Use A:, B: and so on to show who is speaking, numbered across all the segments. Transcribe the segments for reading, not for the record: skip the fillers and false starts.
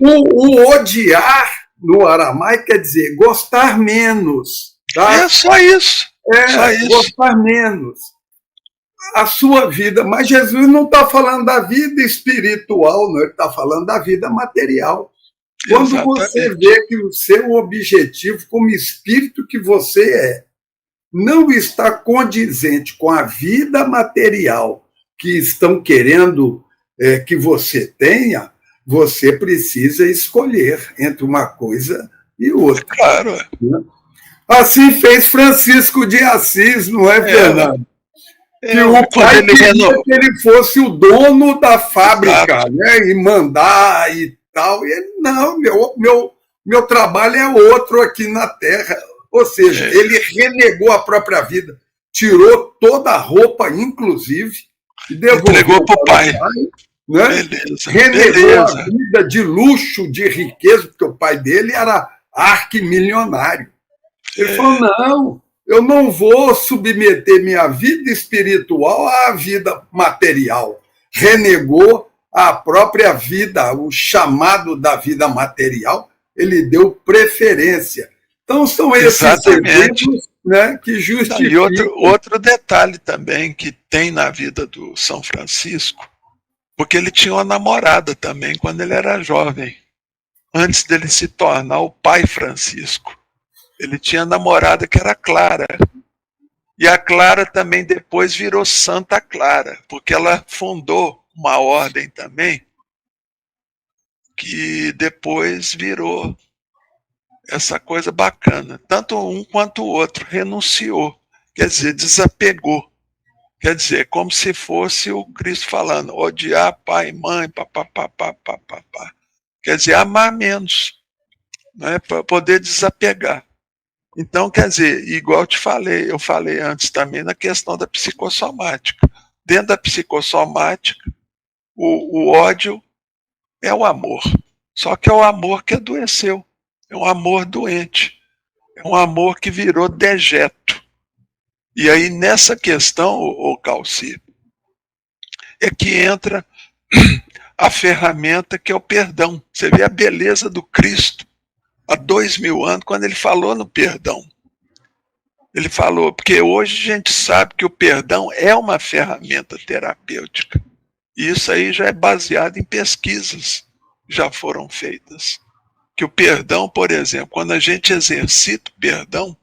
A: O odiar no aramaico quer dizer gostar menos. Tá?
B: É só isso. Só isso.
A: Gostar menos. A sua vida. Mas Jesus não está falando da vida espiritual, não. Ele está falando da vida material. Quando você vê que o seu objetivo, como espírito que você não está condizente com a vida material que estão querendo que você tenha, você precisa escolher entre uma coisa e outra.
B: Claro.
A: Né? Assim fez Francisco de Assis, não é, Fernando? Que o pai queria que ele fosse o dono da fábrica, né? E mandar e tal. E ele, não, meu trabalho é outro aqui na Terra. Ou seja, ele renegou a própria vida, tirou toda a roupa, inclusive, e
B: entregou para o pai.
A: Né? Renegou a vida de luxo, de riqueza, porque o pai dele era arquimilionário. Ele falou, não, eu não vou submeter minha vida espiritual à vida material. Renegou a própria vida, o chamado da vida material, ele deu preferência. Então, são esses exemplos, né, que justificam.
B: E outro detalhe também que tem na vida do São Francisco, porque ele tinha uma namorada também quando ele era jovem, antes dele se tornar o pai Francisco. Ele tinha namorada que era Clara. E a Clara também depois virou Santa Clara, porque ela fundou uma ordem também, que depois virou essa coisa bacana. Tanto um quanto o outro renunciou, quer dizer, desapegou. Quer dizer, como se fosse o Cristo falando, odiar pai e mãe, papapá. Quer dizer, amar menos, né, para poder desapegar. Então, quer dizer, igual eu falei antes também na questão da psicossomática. Dentro da psicossomática, o ódio é o amor. Só que é o amor que adoeceu. É um amor doente. É um amor que virou dejeto. E aí, nessa questão, o Calci, é que entra a ferramenta que é o perdão. Você vê a beleza do Cristo há 2000 anos, quando ele falou no perdão. Ele falou, porque hoje a gente sabe que o perdão é uma ferramenta terapêutica. E isso aí já é baseado em pesquisas que já foram feitas. Que o perdão, por exemplo, quando a gente exercita o perdão,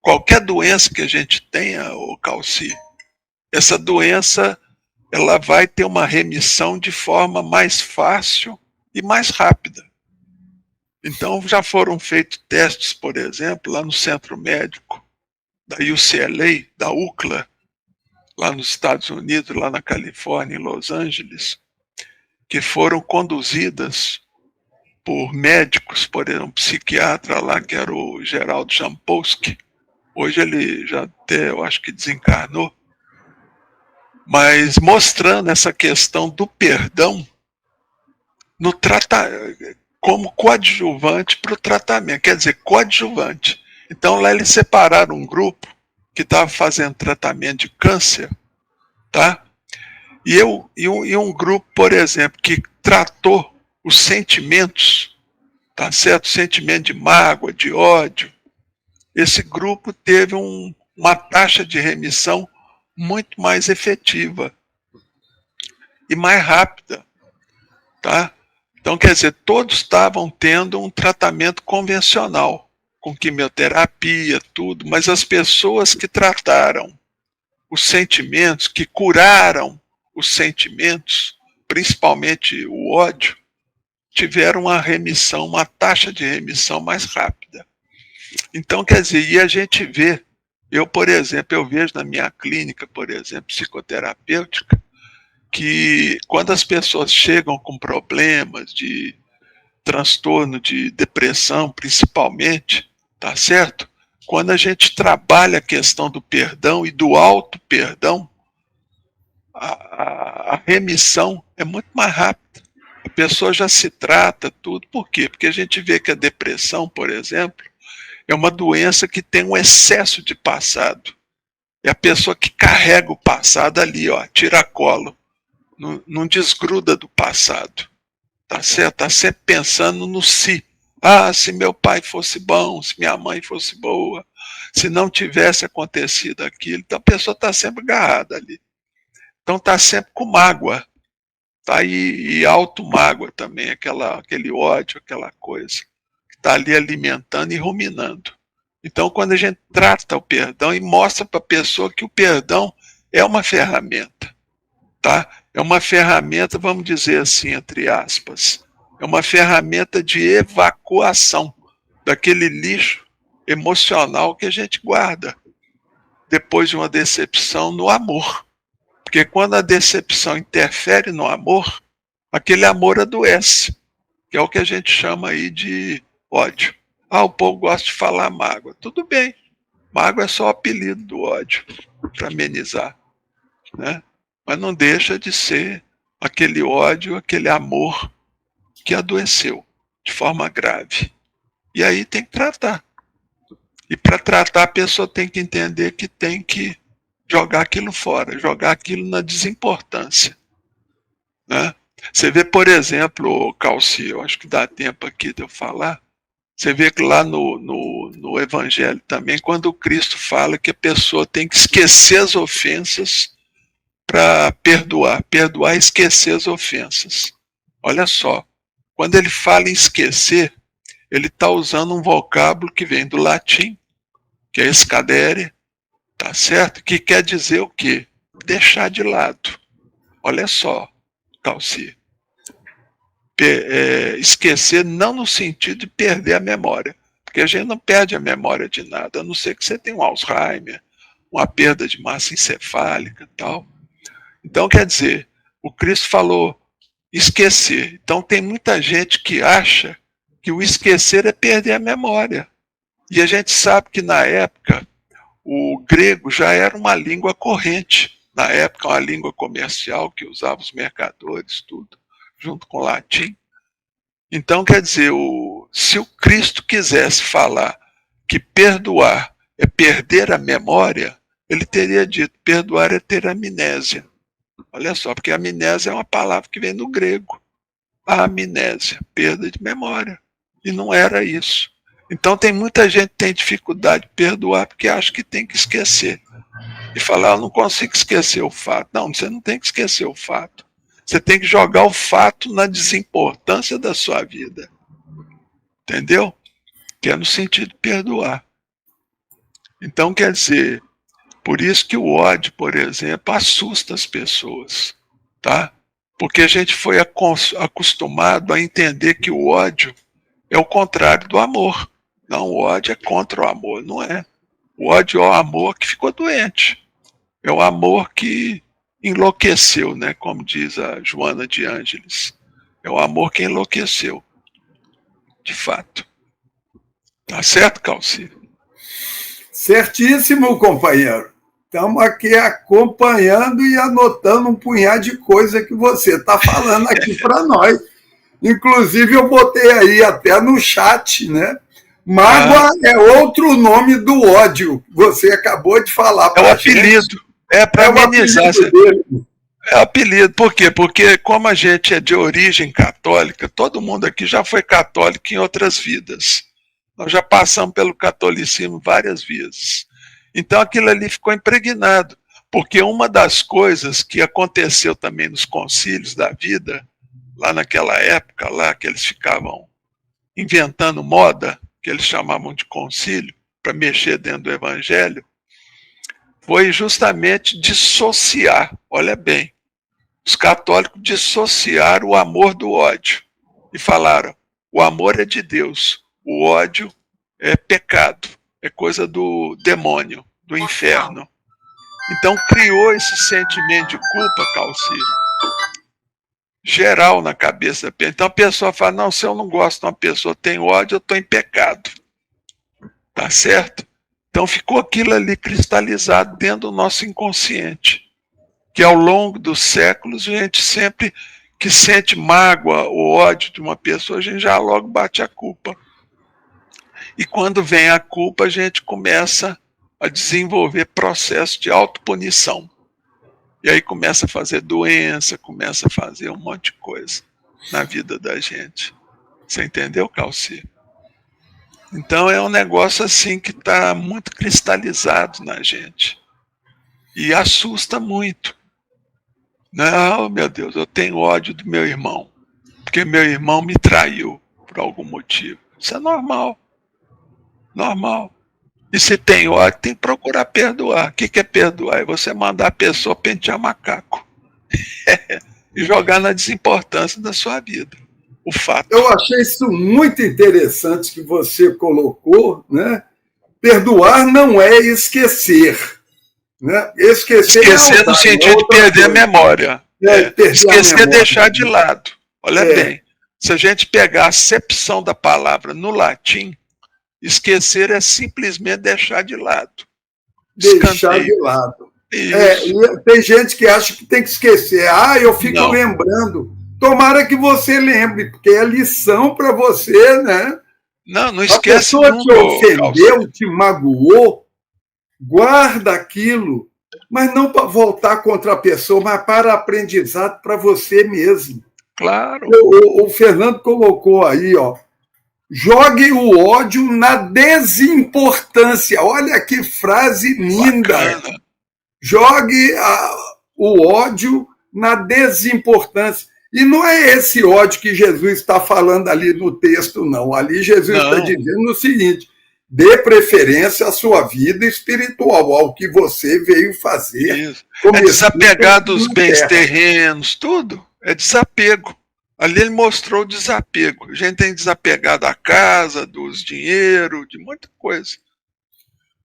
B: qualquer doença que a gente tenha, o Calci, essa doença ela vai ter uma remissão de forma mais fácil e mais rápida. Então já foram feitos testes, por exemplo, lá no centro médico da UCLA, da UCLA, lá nos Estados Unidos, lá na Califórnia, em Los Angeles, que foram conduzidas por médicos, por exemplo, um psiquiatra lá, que era o Geraldo Jampolsky. Hoje ele já até, eu acho que desencarnou, mas mostrando essa questão do perdão no como coadjuvante para o tratamento, quer dizer, coadjuvante. Então lá eles separaram um grupo que estava fazendo tratamento de câncer, tá? E um grupo, por exemplo, que tratou os sentimentos, tá certo? Sentimento de mágoa, de ódio. Esse grupo teve uma taxa de remissão muito mais efetiva e mais rápida, tá? Então, quer dizer, todos estavam tendo um tratamento convencional, com quimioterapia, tudo, mas as pessoas que trataram os sentimentos, que curaram os sentimentos, principalmente o ódio, tiveram uma remissão, uma taxa de remissão mais rápida. Então, quer dizer, e a gente vê, por exemplo, eu vejo na minha clínica, por exemplo, psicoterapêutica, que quando as pessoas chegam com problemas de transtorno de depressão, principalmente, tá certo? Quando a gente trabalha a questão do perdão e do auto-perdão, a remissão é muito mais rápida. A pessoa já se trata tudo. Por quê? Porque a gente vê que a depressão, por exemplo, é uma doença que tem um excesso de passado. É a pessoa que carrega o passado ali, ó, tiracolo. Não desgruda do passado. tá certo? Tá sempre pensando no si. Ah, se meu pai fosse bom, se minha mãe fosse boa, se não tivesse acontecido aquilo. Então a pessoa está sempre agarrada ali. Então está sempre com mágoa. Tá? E auto-mágoa também, aquele ódio, aquela coisa. Que está ali alimentando e ruminando. Então quando a gente trata o perdão e mostra para a pessoa que o perdão é uma ferramenta. Tá? É uma ferramenta, vamos dizer assim, entre aspas, é uma ferramenta de evacuação daquele lixo emocional que a gente guarda depois de uma decepção no amor. Porque quando a decepção interfere no amor, aquele amor adoece, que é o que a gente chama aí de ódio. Ah, o povo gosta de falar mágoa. Tudo bem, mágoa é só o apelido do ódio, para amenizar, né? Mas não deixa de ser aquele ódio, aquele amor que adoeceu de forma grave. E aí tem que tratar. E para tratar, a pessoa tem que entender que tem que jogar aquilo fora, jogar aquilo na desimportância, né? Você vê, por exemplo, Calci, eu acho que dá tempo aqui de eu falar, você vê que lá no Evangelho também, quando o Cristo fala que a pessoa tem que esquecer as ofensas para perdoar e esquecer as ofensas. Olha só, quando ele fala em esquecer, ele está usando um vocábulo que vem do latim, que é escadere, tá certo? Que quer dizer o quê? Deixar de lado. Olha só, Calci. Esquecer não no sentido de perder a memória, porque a gente não perde a memória de nada, a não ser que você tenha um Alzheimer, uma perda de massa encefálica e tal. Então, quer dizer, o Cristo falou esquecer. Então, tem muita gente que acha que o esquecer é perder a memória. E a gente sabe que, na época, o grego já era uma língua corrente. Na época, uma língua comercial que usava os mercadores, tudo, junto com o latim. Então, quer dizer, se o Cristo quisesse falar que perdoar é perder a memória, ele teria dito perdoar é ter amnésia. Olha só, porque amnésia é uma palavra que vem do grego. A amnésia, perda de memória. E não era isso. Então tem muita gente que tem dificuldade de perdoar porque acha que tem que esquecer. E falar, eu não consigo esquecer o fato. Não, você não tem que esquecer o fato. Você tem que jogar o fato na desimportância da sua vida. Entendeu? Que é no sentido de perdoar. Então, quer dizer, por isso que o ódio, por exemplo, assusta as pessoas, tá? Porque a gente foi acostumado a entender que o ódio é o contrário do amor. Não, o ódio é contra o amor, não é. O ódio é o amor que ficou doente. É o amor que enlouqueceu, né? Como diz a Joana de Ângeles. É o amor que enlouqueceu, de fato. Tá certo, Calci?
A: Certíssimo, companheiro. Estamos aqui acompanhando e anotando um punhado de coisa que você está falando aqui para nós. Inclusive, eu botei aí até no chat, né? Mágoa é outro nome do ódio. Você acabou de falar para a gente.
B: É o apelido. É para amenizar. É o apelido. Por quê? Porque como a gente é de origem católica, todo mundo aqui já foi católico em outras vidas. Nós já passamos pelo catolicismo várias vezes. Então aquilo ali ficou impregnado. Porque uma das coisas que aconteceu também nos concílios da vida, lá naquela época, lá que eles ficavam inventando moda, que eles chamavam de concílio, para mexer dentro do evangelho, foi justamente dissociar, olha bem, os católicos dissociaram o amor do ódio e falaram, o amor é de Deus, o ódio é pecado, é coisa do demônio, do inferno. Então criou esse sentimento de culpa, Calci, geral na cabeça da pessoa. Então a pessoa fala, não, se eu não gosto de uma pessoa, tem ódio, eu estou em pecado. Tá certo? Então ficou aquilo ali cristalizado dentro do nosso inconsciente, que ao longo dos séculos a gente sempre que sente mágoa ou ódio de uma pessoa, a gente já logo bate a culpa. E quando vem a culpa, a gente começa a desenvolver processo de autopunição. E aí começa a fazer doença, começa a fazer um monte de coisa. na vida da gente. Você entendeu, Calci? Então é um negócio assim que está muito cristalizado na gente. E assusta muito. Não, meu Deus, eu tenho ódio do meu irmão, porque meu irmão me traiu por algum motivo. Isso é normal. Normal. E se tem ódio, tem que procurar perdoar. O que é perdoar? É você mandar a pessoa pentear macaco. E jogar na desimportância da sua vida. O fato.
A: Eu achei isso muito interessante que você colocou, né? Perdoar não é esquecer. Né?
B: Esquecer no sentido de perder a memória. Esquecer é deixar de lado. Olha bem, se a gente pegar a acepção da palavra no latim, esquecer é simplesmente deixar de lado.
A: Deixar de lado. Tem gente que acha que tem que esquecer. Eu fico lembrando. Tomara que você lembre, porque é lição para você, né?
B: Não esquece.
A: A pessoa te ofendeu, te magoou, guarda aquilo, mas não para voltar contra a pessoa, mas para aprendizado para você mesmo.
B: Claro.
A: O Fernando colocou aí, ó. Jogue o ódio na desimportância. Olha que frase linda.
B: Bacana.
A: Jogue o ódio na desimportância. E não é esse ódio que Jesus está falando ali no texto, não. Ali Jesus está dizendo o seguinte: dê preferência à sua vida espiritual, ao que você veio fazer.
B: Isso. É desapegar dos bens terrenos, tudo. É desapego. Ali ele mostrou o desapego. A gente tem desapegado da casa, dos dinheiro, de muita coisa.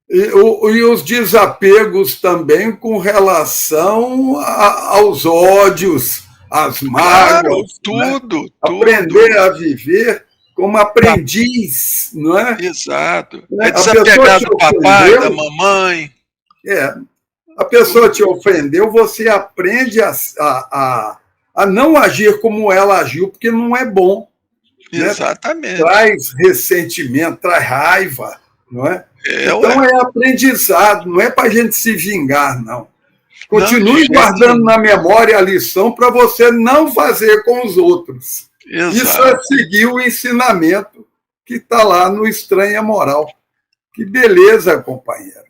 A: E os desapegos também com relação aos ódios, às mágoas.
B: Claro, tudo.
A: Aprender a viver como aprendiz, não é?
B: Exato. É desapegar do papai, da mamãe.
A: A pessoa te ofendeu, você aprende a não agir como ela agiu, porque não é bom.
B: Exatamente.
A: Né? Traz ressentimento, traz raiva, não é? Então é aprendizado, não é para a gente se vingar, não. Continue guardando na memória a lição para você não fazer com os outros.
B: Exato.
A: Isso é seguir o ensinamento que está lá no Estranha Moral. Que beleza, companheiro.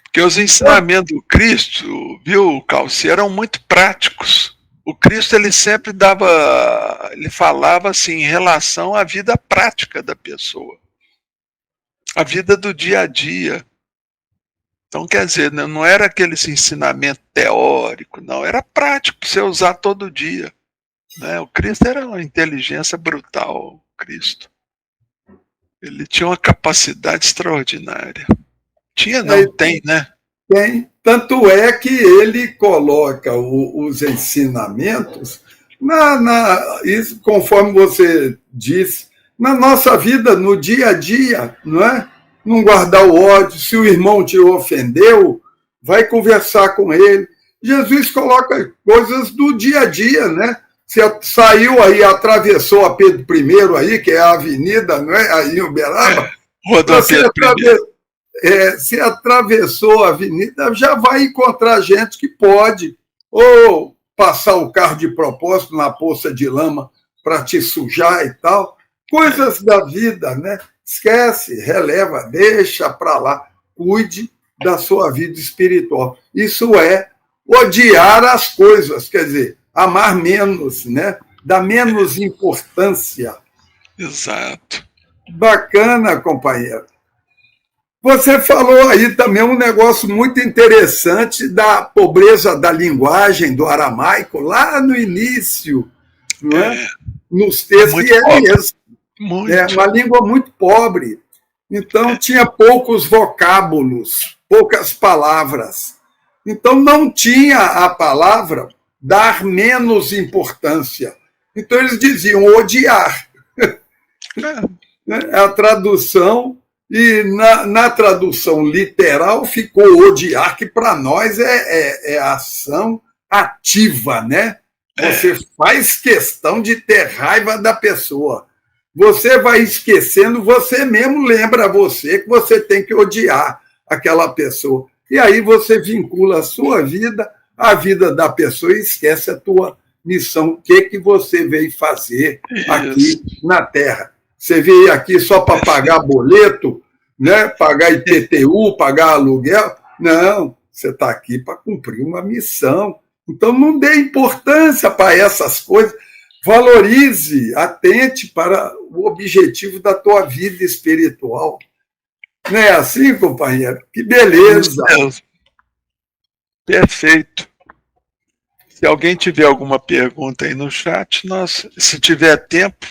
B: Porque os ensinamentos do Cristo, viu, Calci, eram muito práticos. O Cristo, ele sempre ele falava assim, em relação à vida prática da pessoa. A vida do dia a dia. Então, quer dizer, não era aquele ensinamento teórico, não, era prático, para você usar todo dia. Né? O Cristo era uma inteligência brutal, o Cristo. Ele tinha uma capacidade extraordinária. Tem, né?
A: Tem. Tanto é que ele coloca os ensinamentos, isso, conforme você disse, na nossa vida, no dia a dia, não é? Não guardar o ódio. Se o irmão te ofendeu, vai conversar com ele. Jesus coloca coisas do dia a dia, né? Você saiu aí, atravessou a Pedro I aí, que é a avenida, não é? Aí em Uberaba. Se atravessou a avenida, já vai encontrar gente que pode ou passar o carro de propósito na poça de lama para te sujar e tal. Coisas da vida, né? Esquece, releva, deixa para lá. Cuide da sua vida espiritual. Isso é odiar as coisas, quer dizer, amar menos, né? Dar menos importância.
B: Exato.
A: Bacana, companheiro. Você falou aí também um negócio muito interessante da pobreza da linguagem, do aramaico, lá no início, não é? Nos textos, e é mesmo. É uma língua muito pobre. Então, tinha poucos vocábulos, poucas palavras. Então, não tinha a palavra dar menos importância. Então, eles diziam odiar. A tradução, e na tradução literal ficou odiar, que para nós é ação ativa, né? Você faz questão de ter raiva da pessoa. Você vai esquecendo, você mesmo lembra você que você tem que odiar aquela pessoa. E aí você vincula a sua vida à vida da pessoa e esquece a tua missão, o que você veio fazer aqui na Terra. Você veio aqui só para pagar boleto, né? Pagar IPTU, pagar aluguel? Não, você está aqui para cumprir uma missão. Então, não dê importância para essas coisas. Valorize, atente para o objetivo da tua vida espiritual. Não é assim, companheiro? Que beleza!
B: Perfeito. Se alguém tiver alguma pergunta aí no chat, se tiver tempo.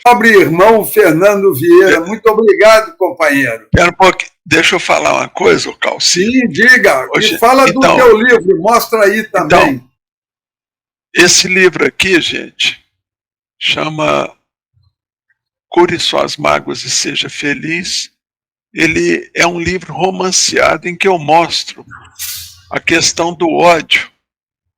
A: Nobre irmão Fernando Vieira, muito obrigado, companheiro.
B: Espera um pouquinho. Deixa eu falar uma coisa, Calci.
A: Sim, diga. E fala do teu livro, mostra aí também.
B: Então, esse livro aqui, gente, chama Cure Suas Mágoas e Seja Feliz. Ele é um livro romanceado em que eu mostro a questão do ódio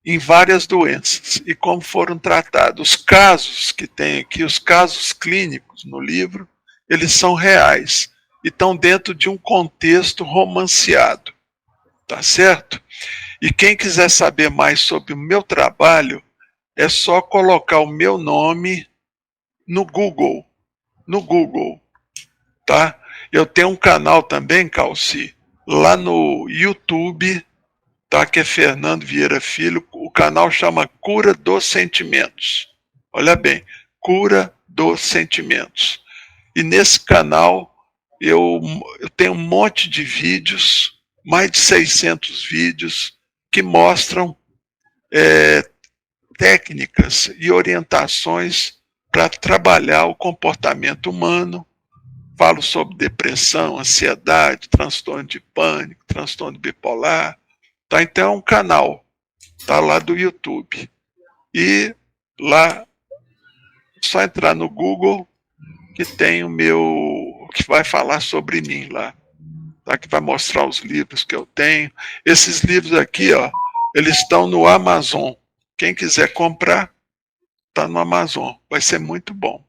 B: em várias doenças e como foram tratados. Os casos que tem aqui, os casos clínicos no livro, eles são reais e estão dentro de um contexto romanceado, tá certo? E quem quiser saber mais sobre o meu trabalho, é só colocar o meu nome no Google, tá? Eu tenho um canal também, Calci, lá no YouTube, tá? Que é Fernando Vieira Filho. O canal chama Cura dos Sentimentos. Olha bem, Cura dos Sentimentos. E nesse canal eu tenho um monte de vídeos, mais de 600 vídeos, que mostram técnicas e orientações para trabalhar o comportamento humano. Falo sobre depressão, ansiedade, transtorno de pânico, transtorno bipolar. Tá? Então é um canal, tá lá do YouTube. E lá, só entrar no Google que tem o meu, que vai falar sobre mim lá. Tá? Que vai mostrar os livros que eu tenho. Esses livros aqui, ó, eles estão no Amazon. Quem quiser comprar, tá no Amazon. Vai ser muito bom.